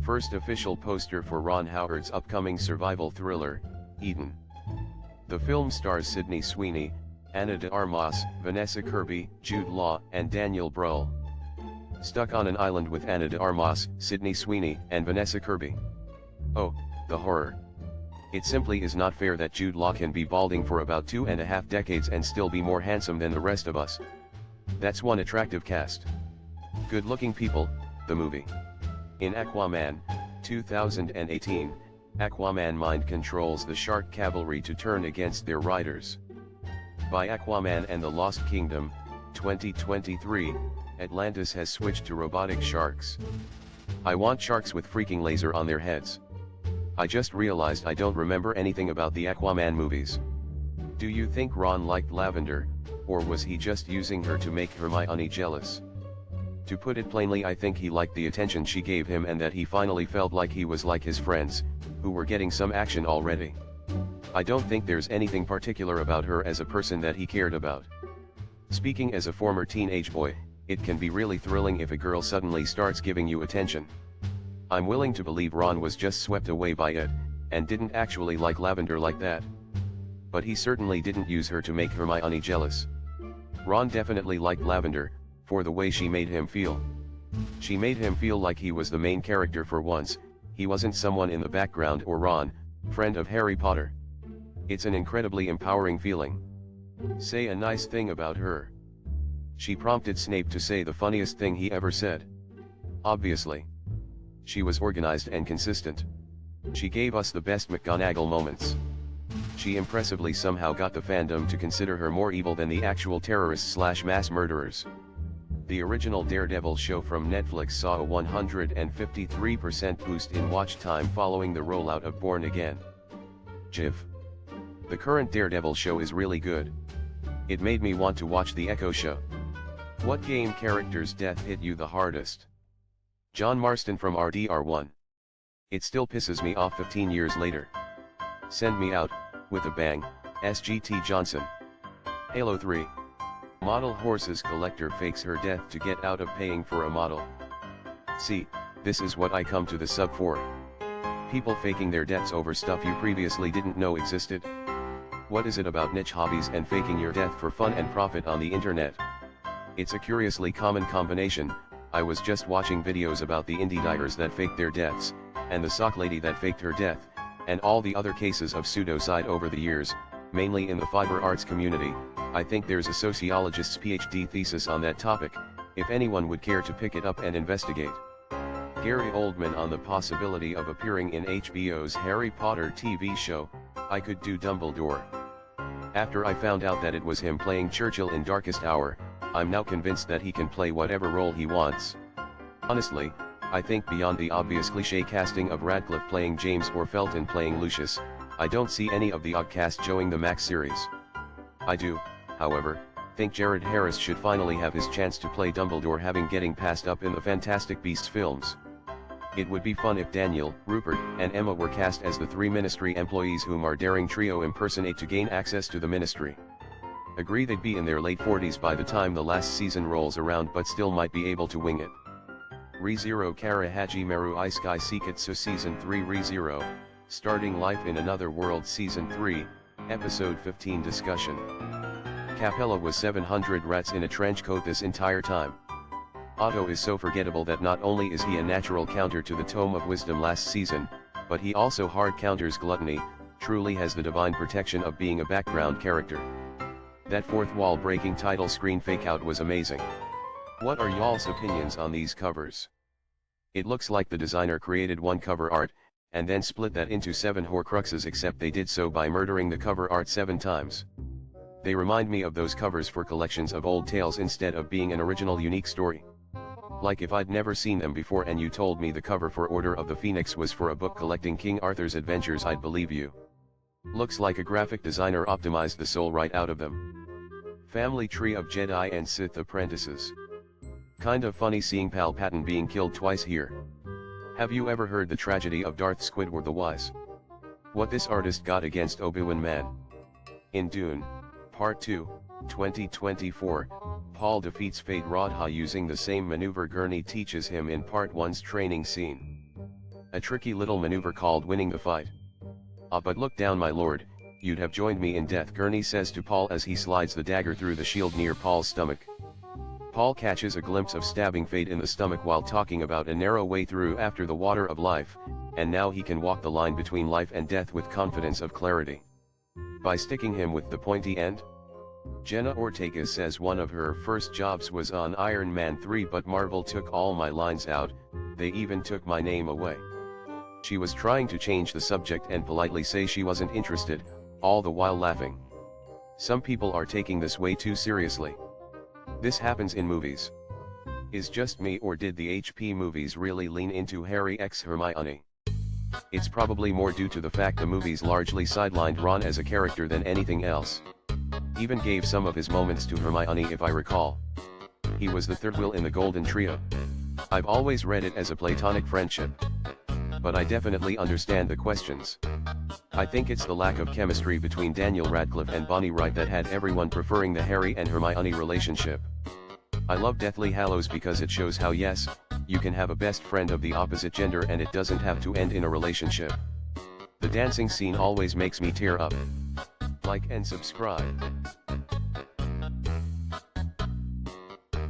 First official poster for Ron Howard's upcoming survival thriller, Eden. The film stars Sydney Sweeney, Ana de Armas, Vanessa Kirby, Jude Law, and Daniel Bruhl. Stuck on an island with Ana de Armas, Sydney Sweeney, and Vanessa Kirby. Oh, the horror. It simply is not fair that Jude Law can be balding for about 2.5 decades and still be more handsome than the rest of us. That's one attractive cast. Good-looking people, the movie. In Aquaman, 2018, Aquaman mind controls the shark cavalry to turn against their riders. By Aquaman and the Lost Kingdom, 2023, Atlantis has switched to robotic sharks. I want sharks with freaking laser on their heads. I just realized I don't remember anything about the Aquaman movies. Do you think Ron liked Lavender, or was he just using her to make Hermione jealous? To put it plainly, I think he liked the attention she gave him and that he finally felt like he was like his friends, who were getting some action already. I don't think there's anything particular about her as a person that he cared about. Speaking as a former teenage boy, it can be really thrilling if a girl suddenly starts giving you attention. I'm willing to believe Ron was just swept away by it, and didn't actually like Lavender like that. But he certainly didn't use her to make Hermione jealous. Ron definitely liked Lavender, for the way she made him feel. She made him feel like he was the main character for once, he wasn't someone in the background or Ron, friend of Harry Potter. It's an incredibly empowering feeling. Say a nice thing about her. She prompted Snape to say the funniest thing he ever said. Obviously. She was organized and consistent. She gave us the best McGonagall moments. She impressively somehow got the fandom to consider her more evil than the actual terrorists/mass murderers. The original Daredevil show from Netflix saw a 153% boost in watch time following the rollout of Born Again. Jiv. The current Daredevil show is really good. It made me want to watch the Echo Show. What game character's death hit you the hardest? John Marston from RDR1. It still pisses me off 15 years later. Send me out, with a bang, SGT Johnson. Halo 3. Model horses collector fakes her death to get out of paying for a model. See, this is what I come to the sub for. People faking their deaths over stuff you previously didn't know existed. What is it about niche hobbies and faking your death for fun and profit on the internet? It's a curiously common combination. I was just watching videos about the indie dyers that faked their deaths, and the sock lady that faked her death, and all the other cases of pseudocide over the years, mainly in the fiber arts community. I think there's a sociologist's PhD thesis on that topic, if anyone would care to pick it up and investigate. Gary Oldman on the possibility of appearing in HBO's Harry Potter TV show, I Could Do Dumbledore. After I found out that it was him playing Churchill in Darkest Hour, I'm now convinced that he can play whatever role he wants. Honestly, I think beyond the obvious cliché casting of Radcliffe playing James or Felton playing Lucius, I don't see any of the odd cast showing the Max series. I do, however, think Jared Harris should finally have his chance to play Dumbledore, having getting passed up in the Fantastic Beasts films. It would be fun if Daniel, Rupert, and Emma were cast as the three Ministry employees whom our daring trio impersonate to gain access to the Ministry. Agree they'd be in their late 40s by the time the last season rolls around, but still might be able to wing it. ReZero Kara Haji Meru Isekai Sekitsu Season 3 ReZero, Starting Life in Another World Season 3, Episode 15 Discussion. Capella was 700 rats in a trench coat this entire time. Otto is so forgettable that not only is he a natural counter to the Tome of Wisdom last season, but he also hard counters Gluttony, truly has the divine protection of being a background character. That fourth wall breaking title screen fake out was amazing. What are y'all's opinions on these covers? It looks like the designer created one cover art, and then split that into 7 Horcruxes, except they did so by murdering the cover art 7 times. They remind me of those covers for collections of old tales instead of being an original unique story. Like if I'd never seen them before and you told me the cover for Order of the Phoenix was for a book collecting King Arthur's adventures, I'd believe you. Looks like a graphic designer optimized the soul right out of them. Family tree of Jedi and Sith apprentices. Kind of funny seeing Palpatine being killed twice here. Have you ever heard the tragedy of Darth Squidward the Wise? What this artist got against Obi-Wan Man? In Dune, Part 2, 2024, Paul defeats Fate Radha using the same maneuver Gurney teaches him in Part 1's training scene. A tricky little maneuver called winning the fight. Ah, but look down, my lord, you'd have joined me in death, Gurney says to Paul as he slides the dagger through the shield near Paul's stomach. Paul catches a glimpse of stabbing fate in the stomach while talking about a narrow way through after the water of life, and now he can walk the line between life and death with confidence of clarity. By sticking him with the pointy end? Jenna Ortega says one of her first jobs was on Iron Man 3, but Marvel took all my lines out, they even took my name away. She was trying to change the subject and politely say she wasn't interested, all the while laughing. Some people are taking this way too seriously. This happens in movies. Is just me, or did the HP movies really lean into Harry x Hermione? It's probably more due to the fact the movies largely sidelined Ron as a character than anything else. Even gave some of his moments to Hermione, if I recall. He was the third wheel in the Golden Trio. I've always read it as a platonic friendship. But I definitely understand the questions. I think it's the lack of chemistry between Daniel Radcliffe and Bonnie Wright that had everyone preferring the Harry and Hermione relationship. I love Deathly Hallows because it shows how, yes, you can have a best friend of the opposite gender and it doesn't have to end in a relationship. The dancing scene always makes me tear up. Like and subscribe.